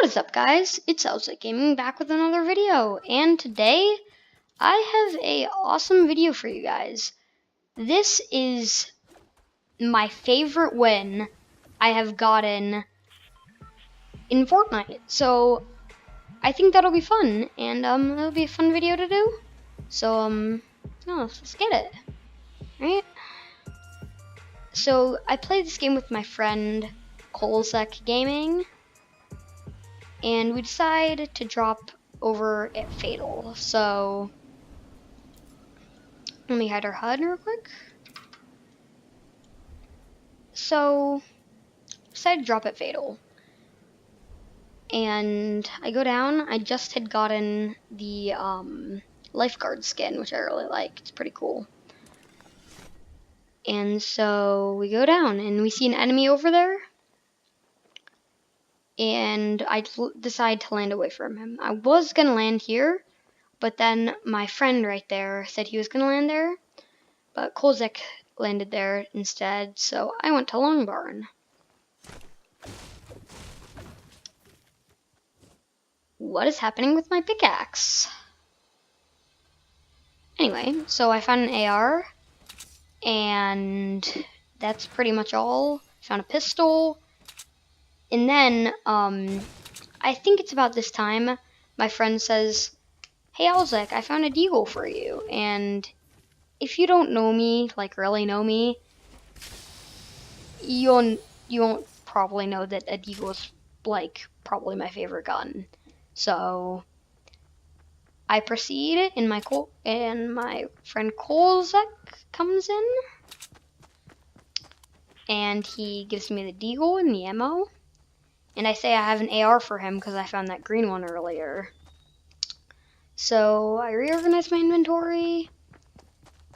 is up, guys? It's Owlslight Gaming back with another video, and today I have a awesome video for you guys. This is my favorite win I have gotten in Fortnite, so I think that'll be fun, and it'll be a fun video to do. So let's get it, right? So I played this game with my friend Colesec Gaming. And we decide to drop over at Fatal. So let me hide our HUD real quick. So decided to drop at Fatal. And I go down. I just had gotten the lifeguard skin, which I really like. It's pretty cool. And so we go down and we see an enemy over there. And I decide to land away from him. I was going to land here, but then my friend right there said he was going to land there, but Colesec landed there instead, so I went to Long Barn. What is happening with my pickaxe? Anyway, so I found an AR, and that's pretty much all. Found a pistol. And then, I think it's about this time, my friend says, "Hey, Owlslight, I found a deagle for you." And if you don't know me, like really know me, you won't probably know that a deagle is like probably my favorite gun. So I proceed, and my friend Colesec comes in, and he gives me the deagle and the ammo. And I say I have an AR for him because I found that green one earlier. So I reorganize my inventory,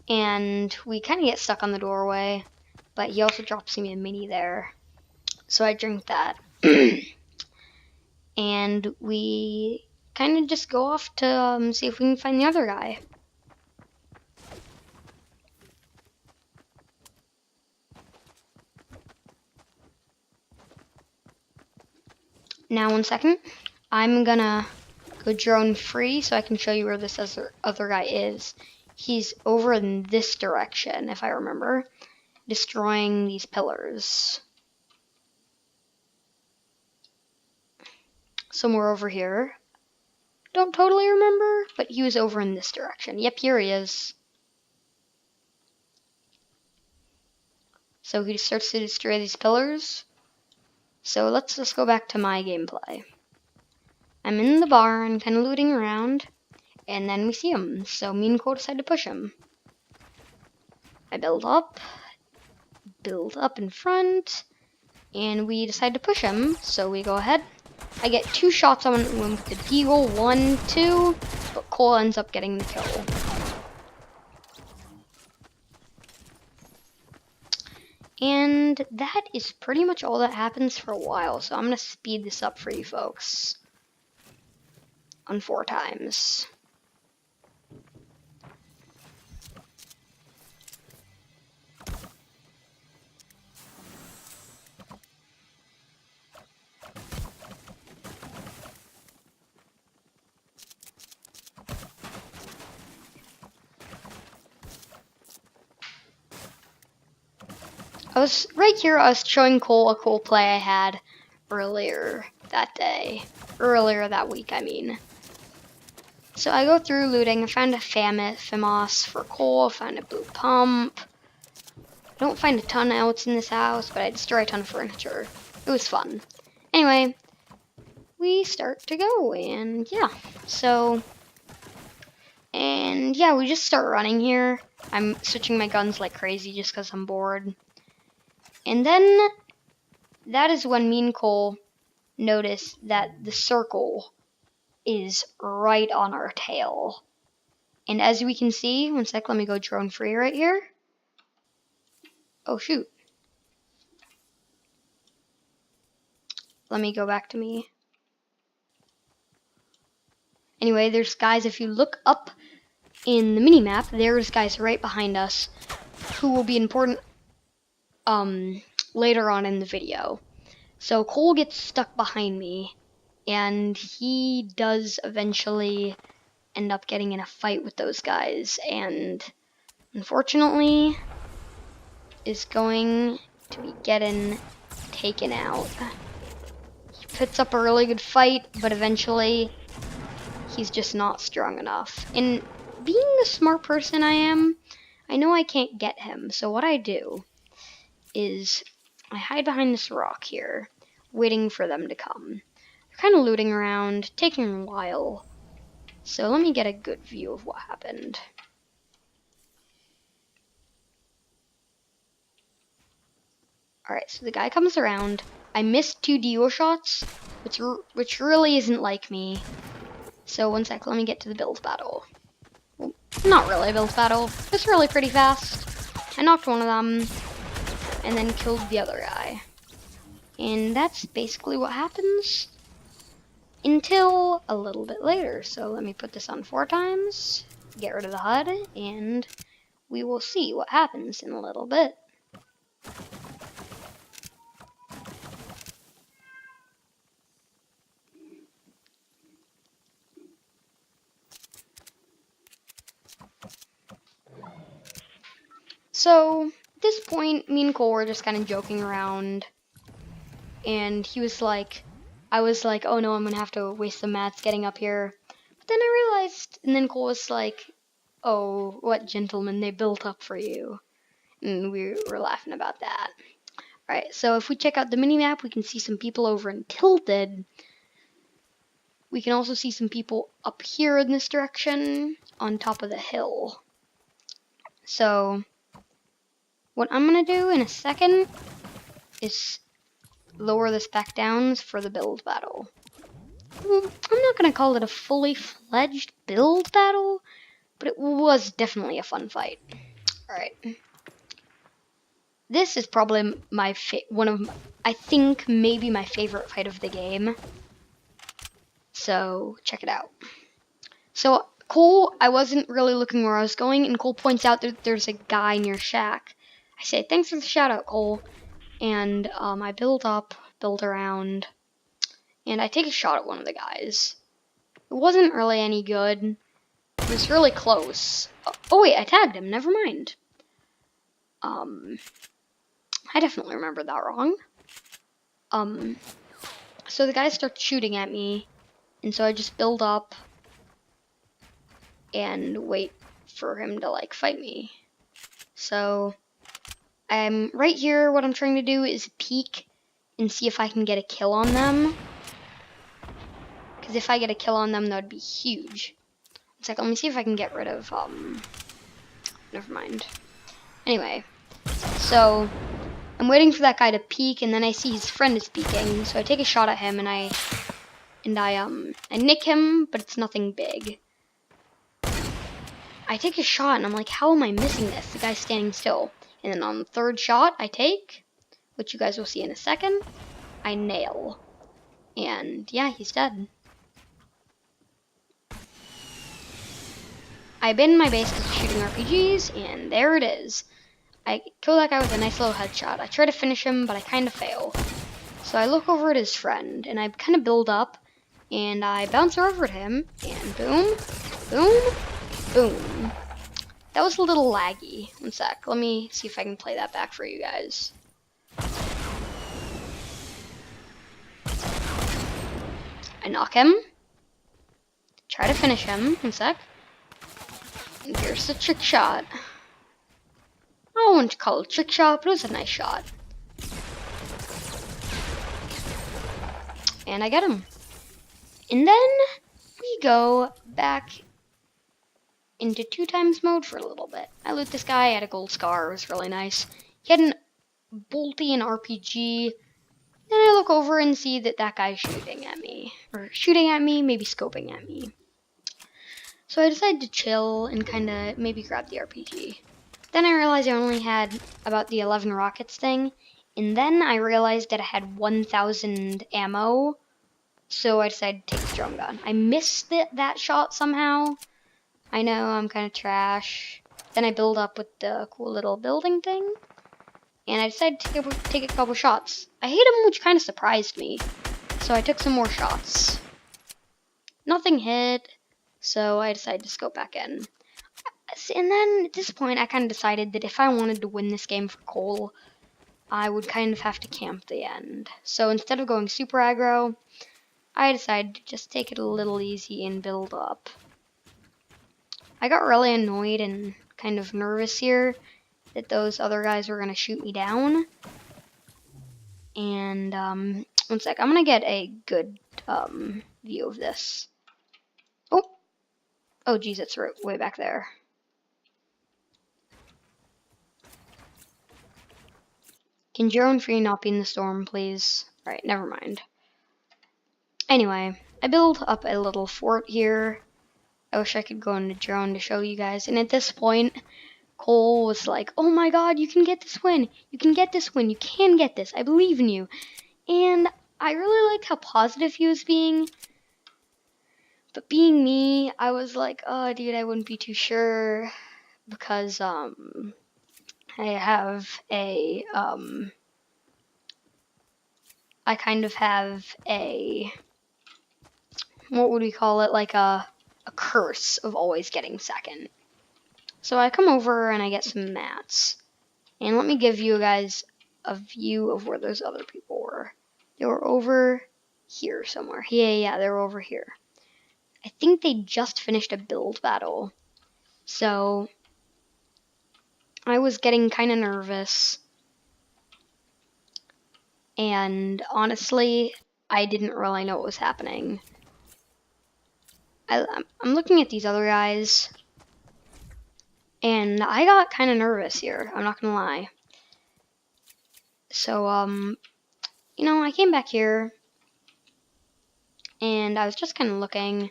and we kind of get stuck on the doorway, but he also drops me a mini there. So I drink that. And we kind of just go off to see if we can find the other guy. Now, 1 second. I'm gonna go drone free so I can show you where this other guy is. He's over in this direction, if I remember, destroying these pillars. Somewhere over here. Don't totally remember, but he was over in this direction. Yep, here he is. So he starts to destroy these pillars. So let's just go back to my gameplay. I'm in the barn, kind of looting around, and then we see him. So me and Cole decide to push him. I build up in front, and we decide to push him. So we go ahead. I get 2 shots on him with the deagle, 1, 2, but Cole ends up getting the kill. And that is pretty much all that happens for a while, so I'm going to speed this up for you folks on 4 times. I was showing Cole a cool play I had earlier that week, I mean. So I go through looting. I found a FAMAS for Cole, I found a blue pump. I don't find a ton else in this house, but I destroy a ton of furniture. It was fun. Anyway, we start to go, and we just start running here. I'm switching my guns like crazy just because I'm bored. And then that is when me and Cole notice that the circle is right on our tail. And as we can see, 1 sec, let me go drone free right here. Oh shoot. Let me go back to me. Anyway, there's guys, if you look up in the mini-map, there's guys right behind us who will be important later on in the video. So Cole gets stuck behind me, and he does eventually end up getting in a fight with those guys, and unfortunately is going to be getting taken out. He puts up a really good fight, but eventually he's just not strong enough. And being the smart person I am, I know I can't get him, so what I do is I hide behind this rock here, waiting for them to come. They're kind of looting around, taking a while. So let me get a good view of what happened. Alright, so the guy comes around. I missed 2 Dio shots, which really isn't like me. So one sec, let me get to the build battle. Well, not really a build battle, it's really pretty fast. I knocked one of them, and then killed the other guy. And that's basically what happens until a little bit later. So let me put this on 4 times, get rid of the HUD, and we will see what happens in a little bit. So at this point, me and Cole were just kind of joking around, and he was like, I was like, oh no, I'm gonna have to waste some mats getting up here. But then I realized, and then Cole was like, oh, what gentlemen they built up for you. And we were laughing about that. Alright, so if we check out the minimap, we can see some people over in Tilted. We can also see some people up here in this direction, on top of the hill. So what I'm gonna do in a second is lower this back down for the build battle. I'm not gonna call it a fully fledged build battle, but it was definitely a fun fight. Alright. This is probably my I think maybe my favorite fight of the game. So check it out. So Cole, I wasn't really looking where I was going, and Cole points out that there's a guy near Shack. I say, thanks for the shout out, Cole. And I build around, and I take a shot at one of the guys. It wasn't really any good. It was really close. Oh wait, I tagged him. Never mind. I definitely remember that wrong. So the guy starts shooting at me, and so I just build up and wait for him to like fight me. So I'm right here. What I'm trying to do is peek and see if I can get a kill on them. Because if I get a kill on them, that would be huge. It's like, let me see if I can get rid of, never mind. Anyway, so I'm waiting for that guy to peek, and then I see his friend is peeking, so I take a shot at him, and I nick him, but it's nothing big. I take a shot, and I'm like, how am I missing this? The guy's standing still. And then on the 3rd shot I take, which you guys will see in a second, I nail. And yeah, he's dead. I abandoned my base because of shooting RPGs, and there it is. I kill that guy with a nice little headshot. I try to finish him, but I kind of fail. So I look over at his friend, and I kind of build up, and I bounce over at him, and boom, boom, boom. That was a little laggy. One sec, let me see if I can play that back for you guys. I knock him. Try to finish him. One sec. And here's the trick shot. I wouldn't call it a trick shot, but it was a nice shot. And I get him. And then we go back into 2 times mode for a little bit. I loot this guy, I had a gold scar, it was really nice. He had a bolty and RPG. Then I look over and see that that guy's shooting at me. Or shooting at me, maybe scoping at me. So I decided to chill and kind of maybe grab the RPG. Then I realized I only had about the 11 rockets thing. And then I realized that I had 1,000 ammo. So I decided to take the drum gun. I missed that shot somehow. I know, I'm kind of trash. Then I build up with the cool little building thing. And I decided to take a couple shots. I hit him, which kind of surprised me. So I took some more shots. Nothing hit, so I decided to scope back in. And then at this point, I kind of decided that if I wanted to win this game for Cole, I would kind of have to camp the end. So instead of going super aggro, I decided to just take it a little easy and build up. I got really annoyed and kind of nervous here that those other guys were going to shoot me down. And one sec, I'm going to get a good view of this. Oh geez, it's way back there. Can Drone Free not be in the storm, please? Alright, never mind. Anyway, I build up a little fort here. I wish I could go into drone to show you guys. And at this point, Cole was like, oh my god, you can get this win. You can get this win. You can get this. I believe in you. And I really liked how positive he was being. But being me, I was like, oh dude, I wouldn't be too sure. Because, I have a, I kind of have a, what would we call it, like a curse of always getting second. So I come over and I get some mats. And let me give you guys a view of where those other people were. They were over here somewhere. Yeah, they were over here. I think they just finished a build battle. So I was getting kind of nervous. And honestly, I didn't really know what was happening. I'm looking at these other guys, and I got kind of nervous here. I'm not gonna lie. So, you know, I came back here, and I was just kind of looking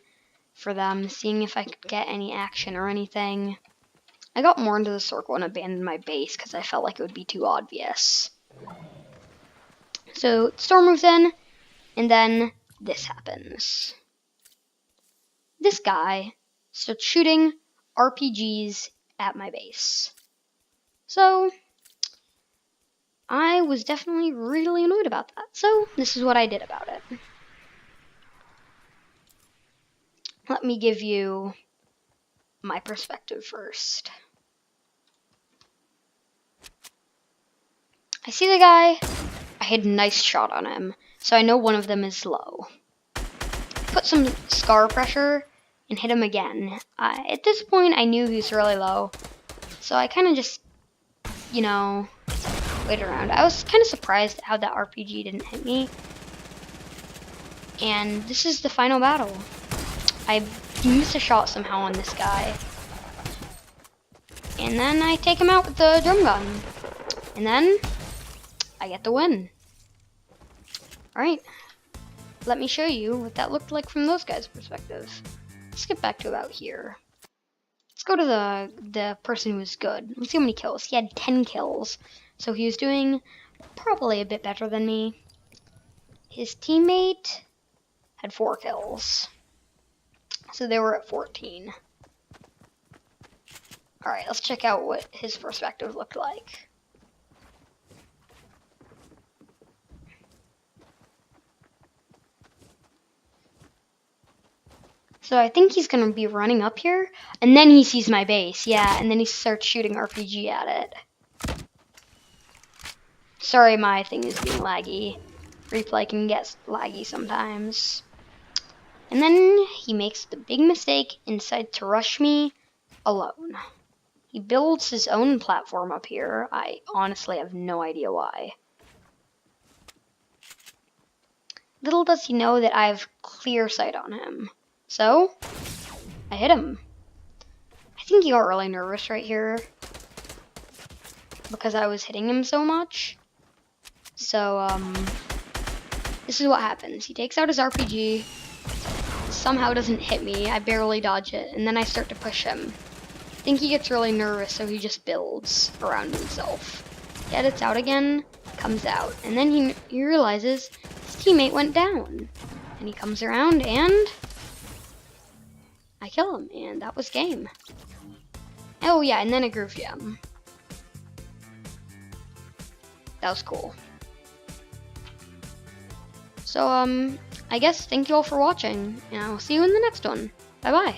for them, seeing if I could get any action or anything. I got more into the circle and abandoned my base because I felt like it would be too obvious. So, Storm moves in, and then this happens. This guy starts shooting RPGs at my base. So, I was definitely really annoyed about that. So, this is what I did about it. Let me give you my perspective first. I see the guy. I hit a nice shot on him, so I know one of them is low. Put some scar pressure and hit him again. At this point, I knew he was really low, so I kind of just, you know, waited around. I was kind of surprised at how that RPG didn't hit me. And this is the final battle. I missed a shot somehow on this guy. And then I take him out with the drum gun. And then I get the win. Alright. Let me show you what that looked like from those guys' perspective. Let's get back to about here. Let's go to the person who was good. Let's see how many kills. He had 10 kills. So he was doing probably a bit better than me. His teammate had 4 kills. So they were at 14. Alright, let's check out what his perspective looked like. So I think he's going to be running up here, and then he sees my base, yeah, and then he starts shooting RPG at it. Sorry, my thing is being laggy. Replay can get laggy sometimes. And then he makes the big mistake and decides to rush me alone. He builds his own platform up here. I honestly have no idea why. Little does he know that I have clear sight on him. So, I hit him. I think he got really nervous right here because I was hitting him so much. So, this is what happens. He takes out his RPG, somehow doesn't hit me, I barely dodge it, and then I start to push him. I think he gets really nervous, so he just builds around himself. He edits out again, comes out, and then he realizes his teammate went down. And he comes around and I kill him, and that was game. Oh yeah, and then a groove gem. That was cool. So, I guess thank you all for watching, and I'll see you in the next one. Bye-bye.